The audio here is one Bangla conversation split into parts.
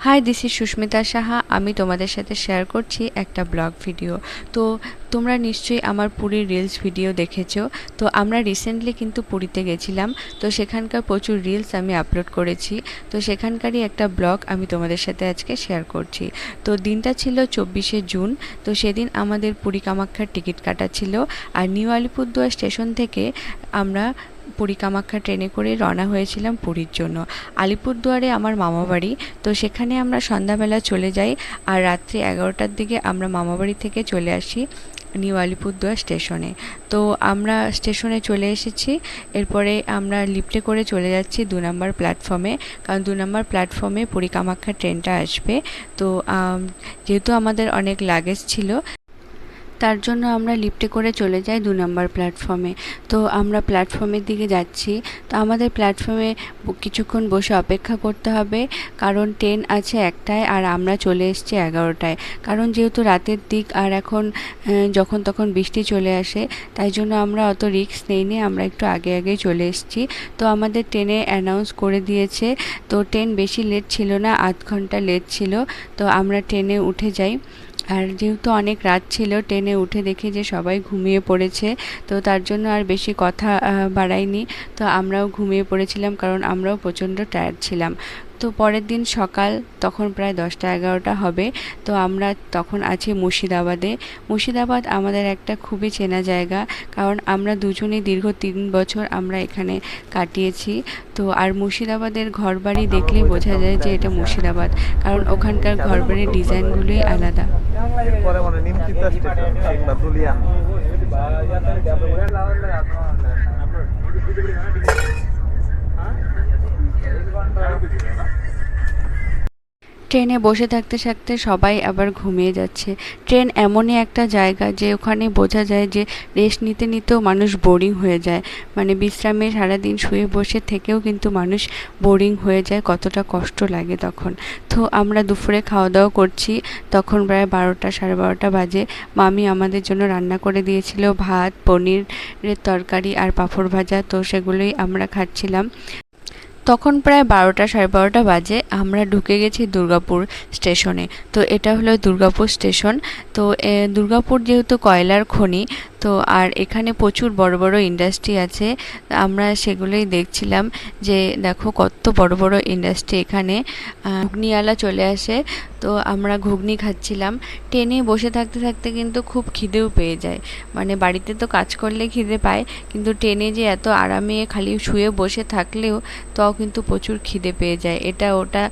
High, this is Susmita Saha. আমি তোমাদের সাথে শেয়ার করছি একটা ব্লগ ভিডিও। তো তোমরা নিশ্চয়ই আমার পুরীর রিলস ভিডিও দেখেছো। তো আমরা রিসেন্টলি কিন্তু পুরীতে গেছিলাম। তো সেখানকার প্রচুর রিলস আমি আপলোড করেছি। তো সেখানকারই একটা ব্লগ আমি তোমাদের সাথে আজকে শেয়ার করছি। তো দিনটা ছিল 24শে জুন। তো সেদিন আমাদের পুরী কামাখ্যার টিকিট কাটা ছিল। আর নিউ আলিপুরদুয়ার স্টেশন থেকে আমরা পুরী কামাখ্যা ট্রেনে করে রওনা হয়েছিলাম পুরীর জন্য। আলিপুরদুয়ারে আমার মামাবাড়ি। তো সেখানে আমরা সন্ধ্যাবেলা চলে যাই, আর রাত্রি 11টার দিকে আমরা মামাবাড়ি থেকে চলে আসি নিউ আলিপুরদুয়ার স্টেশনে। তো আমরা স্টেশনে চলে এসেছি। এরপরে আমরা লিফটে করে চলে যাচ্ছি 2 নম্বর প্ল্যাটফর্মে, কারণ 2 নম্বর প্ল্যাটফর্মে পুরী কামাখ্যা ট্রেনটা আসবে। তো যেহেতু আমাদের অনেক লাগেজ ছিল, তার জন্য আমরা লিফটে করে চলে যাই 2 নম্বর প্ল্যাটফর্মে। তো আমরা প্ল্যাটফর্মের দিকে যাচ্ছি। তো আমাদের প্ল্যাটফর্মে কিছুক্ষণ বসে অপেক্ষা করতে হবে, কারণ ট্রেন আছে 1টায় আর আমরা চলে এসেছি 11টায়। কারণ যেহেতু রাতের দিক আর এখন যখন তখন বৃষ্টি চলে আসে, তাই জন্য আমরা অত রিস্ক নেইনি, আমরা একটু আগে আগেই চলে এসেছি। তো আমাদের ট্রেনে অ্যানাউন্স করে দিয়েছে। তো ট্রেন বেশি লেট ছিল না, আধ ঘন্টা লেট ছিল। তো আমরা ট্রেনে উঠে যাই। আর যেহেতু অনেক রাত ছিল, ট্রেনে উঠে দেখি যে সবাই ঘুমিয়ে পড়েছে। তো তার জন্য আর বেশি কথা বাড়াইনি। তো আমরাও ঘুমিয়ে পড়েছিলাম, কারণ আমরাও প্রচণ্ড টায়ার্ড ছিলাম। তো পরের দিন সকাল, তখন প্রায় 10টা-11টা হবে। তো আমরা তখন আছি মুর্শিদাবাদে। মুর্শিদাবাদ আমাদের একটা খুবই চেনা জায়গা, কারণ আমরা দুজনেই দীর্ঘ 3 বছর আমরা এখানে কাটিয়েছি। তো আর মুর্শিদাবাদের ঘরবাড়ি দেখলেই বোঝা যায় যে এটা মুর্শিদাবাদ, কারণ ওখানকার ঘরবাড়ির ডিজাইনগুলোই আলাদা। পরে মানে নিমতিতা স্টেশন কিংবা ধুলিয়ান। ট্রেনে বসে থাকতে থাকতে সবাই আবার ঘুমিয়ে যাচ্ছে। ট্রেন এমনই একটা জায়গা যে ওখানে বোঝা যায় যে রেস্ট নিতে নিতেও মানুষ বোরিং হয়ে যায়। মানে বিশ্রামে সারাদিন শুয়ে বসে থেকেও কিন্তু মানুষ বোরিং হয়ে যায়, কতটা কষ্ট লাগে তখন। তো আমরা দুপুরে খাওয়া দাওয়া করছি, তখন প্রায় 12টা, 12:30 বাজে। মামি আমাদের জন্য রান্না করে দিয়েছিল ভাত, পনিরের তরকারি আর পাঁপড় ভাজা। তো সেগুলোই আমরা খাচ্ছিলাম। তখন প্রায় 12টা, 12:30 বাজে। আমরা ঢুকে গেছি দুর্গাপুর স্টেশনে। তো এটা হলো দুর্গাপুর স্টেশন। তো দুর্গাপুর যেহেতু কয়লার খনি, তো আর এখানে প্রচুর বড় বড় ইন্ডাস্ট্রি আছে। আমরা সেগুলোই দেখছিলাম যে দেখো কত বড় বড় ইন্ডাস্ট্রি এখানে। ঘুগনিওয়ালা চলে আসে, তো আমরা ঘুগনি খাচ্ছিলাম। ট্রেনে বসে থাকতে থাকতে কিন্তু খুব খিদেও পেয়ে যায়। মানে বাড়িতে তো কাজ করলে খিদে পায়, কিন্তু ট্রেনে যে এত আরামে খালি শুয়ে বসে থাকলেও তাও কিন্তু প্রচুর খিদে পেয়ে যায়, এটা ওটা।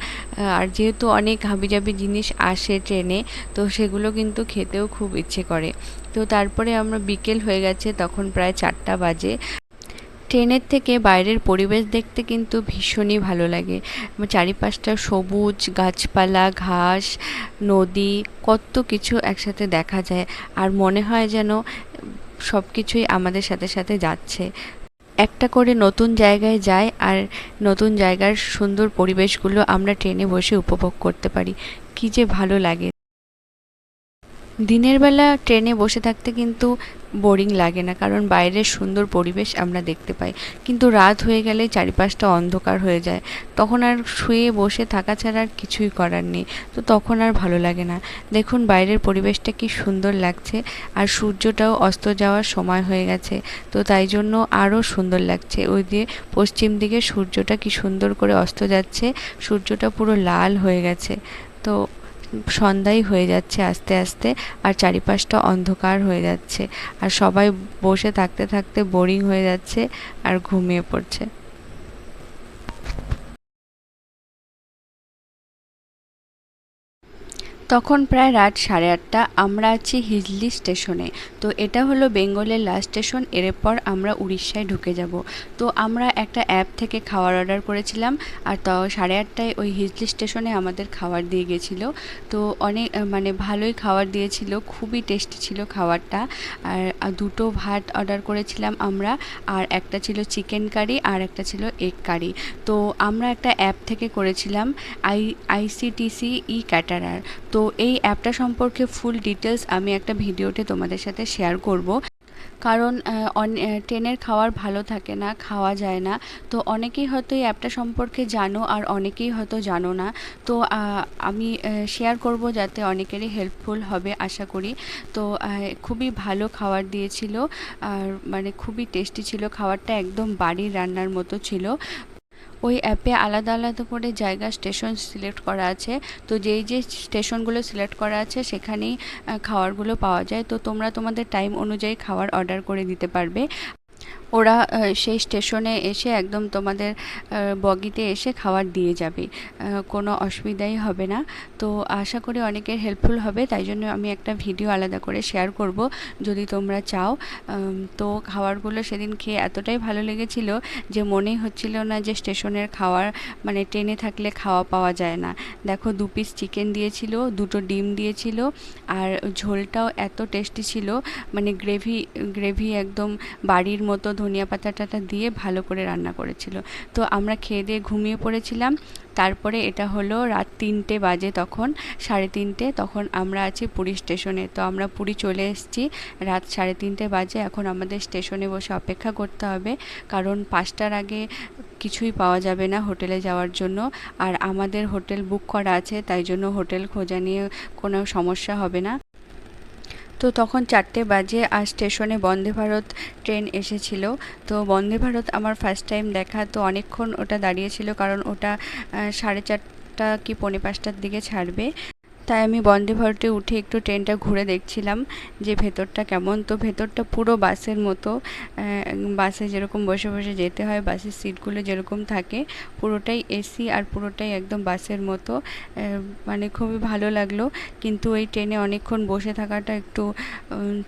আর যেহেতু অনেক হাবিজাবি জিনিস আসে ট্রেনে, তো সেগুলো কিন্তু খেতেও খুব ইচ্ছে করে। তো তারপরে আমরা বিকেল হয়ে গেছে, তখন প্রায় 4টা বাজে। ট্রেনের থেকে বাইরের পরিবেশ দেখতে কিন্তু ভীষণই ভালো লাগে। চারিপাশটা সবুজ, গাছপালা, ঘাস, নদী, কত কিছু একসাথে দেখা যায়। আর মনে হয় যেন সব কিছুই আমাদের সাথে সাথে যাচ্ছে। একটা করে নতুন জায়গায় যাই, আর নতুন জায়গার সুন্দর পরিবেশগুলো আমরা ট্রেনে বসে উপভোগ করতে পারি। কী যে ভালো লাগে। দিনের বেলা ট্রেনে বসে থাকতে কিন্তু বোরিং লাগে না, কারণ বাইরের সুন্দর পরিবেশ আমরা দেখতে পাই। কিন্তু রাত হয়ে গেলে চারিপাশটা অন্ধকার হয়ে যায়, তখন আর শুয়ে বসে থাকা ছাড়া আর কিছুই করার নেই। তো তখন আর ভালো লাগে না। দেখুন বাইরের পরিবেশটা কি সুন্দর লাগছে, আর সূর্যটাও অস্ত যাওয়ার সময় হয়ে গেছে। তো তাই জন্য আরও সুন্দর লাগছে। ওই দিয়ে পশ্চিম দিকে সূর্যটা কি সুন্দর করে অস্ত যাচ্ছে, সূর্যটা পুরো লাল হয়ে গেছে। তো সন্ধ্যাই হয়ে যাচ্ছে আস্তে আস্তে, আর চারিপাশটা অন্ধকার হয়ে যাচ্ছে, আর সবাই বসে থাকতে থাকতে বোরিং হয়ে যাচ্ছে আর ঘুমিয়ে পড়ছে। তখন প্রায় রাত 8:30। আমরা আছি হিজলি স্টেশনে। তো এটা হলো বেঙ্গলের লাস্ট স্টেশন, এরপর আমরা উড়িষ্যায় ঢুকে যাব। তো আমরা একটা অ্যাপ থেকে খাবার অর্ডার করেছিলাম, আর তো 8:30টায় ওই হিজলি স্টেশনে আমাদের খাবার দিয়ে গেছিলো। তো অনেক মানে ভালোই খাবার দিয়েছিল, খুবই টেস্টি ছিল খাবারটা। আর 2টো ভাত অর্ডার করেছিলাম আমরা, আর একটা ছিল চিকেন কারি আর একটা ছিল এগ কারি। তো আমরা একটা অ্যাপ থেকে করেছিলাম, আইসিটিসি ই ক্যাটারার। তো এই অ্যাপটা সম্পর্কে ফুল ডিটেলস আমি একটা ভিডিওতে তোমাদের সাথে শেয়ার করব। কারণ ট্রেনের খাবার ভালো থাকে না, খাওয়া যায় না। তো অনেকেই হয়তো এই অ্যাপটা সম্পর্কে জানো আর অনেকেই হয়তো জানো না। তো আমি শেয়ার করব যাতে অনেকেরই হেল্পফুল হবে আশা করি। তো খুবই ভালো খাবার দিয়েছিল আর মানে খুবই টেস্টি ছিল খাবারটা, একদম বাড়ির রান্নার মতো ছিল। ওই অ্যাপে আলাদা আলাদা করে জায়গা স্টেশন সিলেক্ট করা আছে। তো যেই যে স্টেশনগুলো সিলেক্ট করা আছে সেখানেই খাবারগুলো পাওয়া যায়। তো তোমরা তোমাদের টাইম অনুযায়ী খাবার অর্ডার করে দিতে পারবে। ওরা সেই স্টেশনে এসে একদম তোমাদের বগিতে এসে খাবার দিয়ে যাবে, কোনো অসুবিধাই হবে না। তো আশা করি অনেকের হেল্পফুল হবে, তাই জন্য আমি একটা ভিডিও আলাদা করে শেয়ার করব যদি তোমরা চাও। তো খাবারগুলো সেদিন খেয়ে এতটাই ভালো লেগেছিল যে মনেই হচ্ছিল না যে স্টেশনের খাবার মানে ট্রেনে থাকলে খাওয়া পাওয়া যায় না। দেখো 2 পিস চিকেন দিয়েছিল, 2টো ডিম দিয়েছিল, আর ঝোলটাও এত টেস্টি ছিল, মানে গ্রেভি গ্রেভি একদম বাড়ির মতো ধনিয়া পাতা টাতা দিয়ে ভালো করে রান্না করেছিল। তো আমরা খেয়ে দিয়ে ঘুমিয়ে পড়েছিলাম। তারপরে এটা হলো রাত 3টে বাজে, তখন 3:30, তখন আমরা আছি পুরী স্টেশনে। তো আমরা পুরী চলে এসেছি, রাত 3:30 বাজে। এখন আমাদের স্টেশনে বসে অপেক্ষা করতে হবে, কারণ 5টার আগে কিছুই পাওয়া যাবে না হোটেলে যাওয়ার জন্য। আর আমাদের হোটেল বুক করা আছে, তাই জন্য হোটেল খোঁজা নিয়ে কোনো সমস্যা হবে না। তো তখন 4টে বাজে আর স্টেশনে বন্দে ভারত ট্রেন এসেছিল। তো বন্দে ভারত আমার ফার্স্ট টাইম দেখা, তো অনেকক্ষণ ওটা দাঁড়িয়েছিল, কারণ ওটা 4:30 কি 4:45টার দিকে ছাড়বে। তাই আমি বন্দে ভারতে উঠে একটু ট্রেনটা ঘুরে দেখছিলাম যে ভেতরটা কেমন। তো ভেতরটা পুরো বাসের মতো, বাসে যেরকম বসে বসে যেতে হয়, বাসের সিটগুলো যেরকম থাকে পুরোটাই এসি আর পুরোটাই একদম বাসের মতো, মানে খুবই ভালো লাগলো। কিন্তু এই ট্রেনে অনেকক্ষণ বসে থাকাটা একটু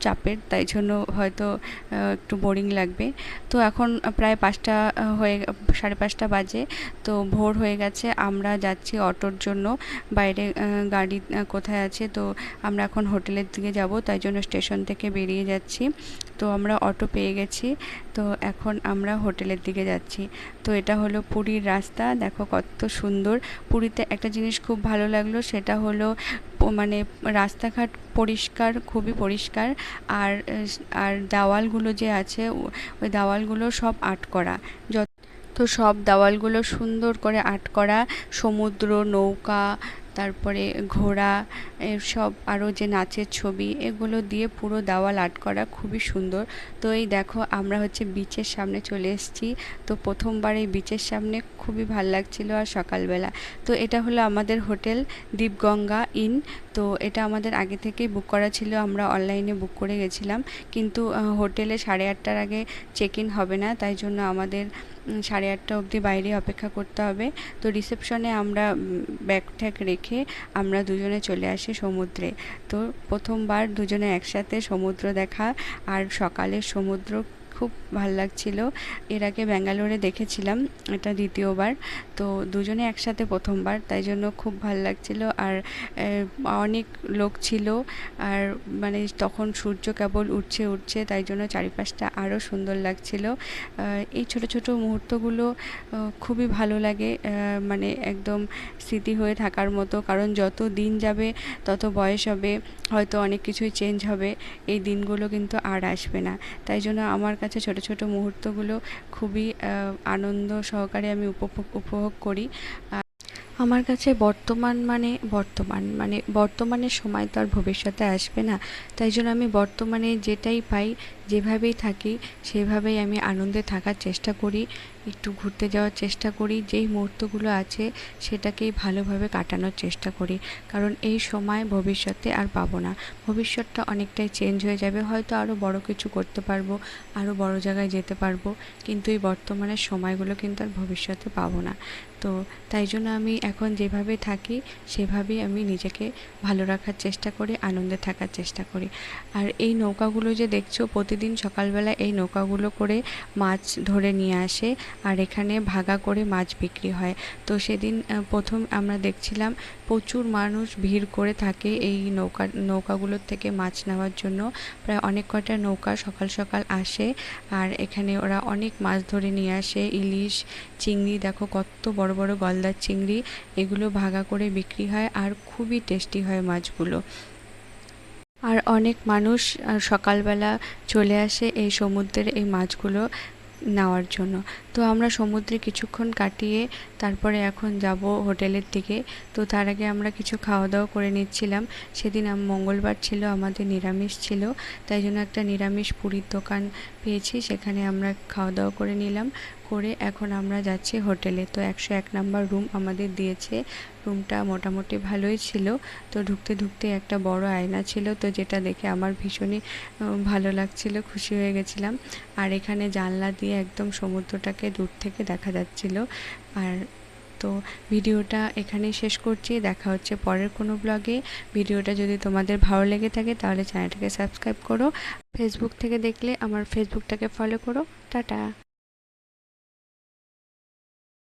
চাপের, তাই জন্য হয়তো একটু বোরিং লাগবে। তো এখন প্রায় 5টা হয়ে 5:30 বাজে, তো ভোর হয়ে গেছে। আমরা যাচ্ছি অটোর জন্য, বাইরে গাড়ি কোথায় আছে। তো আমরা এখন হোটেলের দিকে যাব, তাই জন্য স্টেশন থেকে বেরিয়ে যাচ্ছি। তো আমরা অটো পেয়ে গেছি, তো এখন আমরা হোটেলের দিকে যাচ্ছি। তো এটা হলো পুরীর রাস্তা, দেখো কত সুন্দর। পুরীতে একটা জিনিস খুব ভালো লাগলো, সেটা হলো মানে রাস্তাঘাট পরিষ্কার, খুবই পরিষ্কার। আর আর দেওয়ালগুলো যে আছে ওই দেওয়ালগুলো সব আর্ট করা। তো সব দেওয়ালগুলো সুন্দর করে আর্ট করা, সমুদ্র, নৌকা, তারপরে ঘোড়া, সব আরও যে নাচের ছবি, এগুলো দিয়ে পুরো দেওয়াল আর্ট করা, খুবই সুন্দর। তো এই দেখো আমরা হচ্ছে বিচের সামনে চলে এসেছি। তো প্রথমবার এই বিচের সামনে খুবই ভাল লাগছিল, আর সকালবেলা। তো এটা হলো আমাদের হোটেল দীপগঙ্গা ইন। তো এটা আমাদের আগে থেকেই বুক করা ছিল, আমরা অনলাইনে বুক করে গেছিলাম। কিন্তু হোটেলে 8:30টার আগে চেক ইন হবে না, তাই জন্য আমাদের 8:30 অবধি বাইরে অপেক্ষা করতে হবে। তো রিসেপশনে আমরা ব্যাগ ট্যাগ রেখে আমরা দুজনে চলে আসি সমুদ্রে। তো প্রথমবার দুজনে একসাথে সমুদ্র দেখা, আর সকালের সমুদ্র খুব ভাল লাগছিল। এর আগে ব্যাঙ্গালোরে দেখেছিলাম, এটা দ্বিতীয়বার। তো দুজনে একসাথে প্রথমবার, তাই জন্য খুব ভাল লাগছিল। আর অনেক লোক ছিল, আর মানে তখন সূর্য কেবল উঠছে, তাই জন্য চারিপাশটা আরও সুন্দর লাগছিল। এই ছোট ছোট মুহূর্তগুলো খুবই ভালো লাগে, মানে একদম স্মৃতি হয়ে থাকার মতো। কারণ যত দিন যাবে তত বয়স হবে, হয়তো অনেক কিছুই চেঞ্জ হবে, এই দিনগুলো কিন্তু আর আসবে না। তাই জন্য আমার কাছে ছোট ছোট মুহূর্তগুলো খুবই আনন্দ সহকারে আমি উপভোগ করি। আমার কাছে বর্তমানের সময় তো আর ভবিষ্যতে আসবে না, তাই জন্য আমি বর্তমানে যেটাই পাই, যেভাবেই থাকি, সেভাবেই আমি আনন্দে থাকার চেষ্টা করি, একটু ঘুরতে যাওয়ার চেষ্টা করি, যেই মুহূর্তগুলো আছে সেটাকেই ভালোভাবে কাটানোর চেষ্টা করি। কারণ এই সময় ভবিষ্যতে আর পাবো না, ভবিষ্যৎটা অনেকটাই চেঞ্জ হয়ে যাবে, হয়তো আরও বড় কিছু করতে পারবো, আরও বড় জায়গায় যেতে পারবো, কিন্তু এই বর্তমানের সময়গুলো কিন্তু আর ভবিষ্যতে পাবো না। তো তাই জন্য আমি এখন যেভাবে থাকি সেভাবেই আমি নিজেকে ভালো রাখার চেষ্টা করি, আনন্দে থাকার চেষ্টা করি। আর এই নৌকাগুলো যে দেখছো, প্রতিদিন সকালবেলা এই নৌকাগুলো করে মাছ ধরে নিয়ে আসে, আর এখানে ভাগা করে মাছ বিক্রি হয়। তো সেদিন প্রথম আমরা দেখছিলাম প্রচুর মানুষ ভিড় করে থাকে এই নৌকাগুলোর থেকে মাছ নেওয়ার জন্য। প্রায় অনেক কয়টা নৌকা সকাল সকাল আসে, আর এখানে ওরা অনেক মাছ ধরে নিয়ে আসে, ইলিশ, চিংড়ি, দেখো কত বড় বড় গলদার চিংড়ি, এগুলো ভাগা করে বিক্রি হয়, আর খুবই টেস্টি হয় মাছগুলো। আর অনেক মানুষ সকালবেলা চলে আসে এই সমুদ্রের এই মাছগুলো নেওয়ার জন্য। তো আমরা সমুদ্রে কিছুক্ষণ কাটিয়ে তারপরে এখন যাব হোটেলের দিকে। তো তার আগে আমরা কিছু খাওয়া দাওয়া করে নিচ্ছিলাম। সেদিন মঙ্গলবার ছিল, আমাদের নিরামিষ ছিল, তাই জন্য একটা নিরামিষ পুরীর দোকান পেয়েছি, সেখানে আমরা খাওয়া দাওয়া করে নিলাম। করে এখন আমরা যাচ্ছি হোটেলে। তো 101 নাম্বার রুম আমাদের দিয়েছে। রুমটা মোটামুটি ভালোই ছিল। তো ঢুকতে ঢুকতে একটা বড় আয়না ছিল, তো যেটা দেখে আমার ভীষণই ভালো লাগছিল, খুশি হয়ে গেছিলাম। আর এখানে জানলা দিয়ে একদম সমুদ্রটাকে দূর থেকে দেখা যাচ্ছিল। আর তো ভিডিওটা এখানেই শেষ করছি, দেখা হচ্ছে পরের কোনো ব্লগে। ভিডিওটা যদি তোমাদের ভালো লেগে থাকে তাহলে চ্যানেলটাকে সাবস্ক্রাইব করো। ফেসবুক থেকে দেখলে আমার ফেসবুকটাকে ফলো করো। টাটা।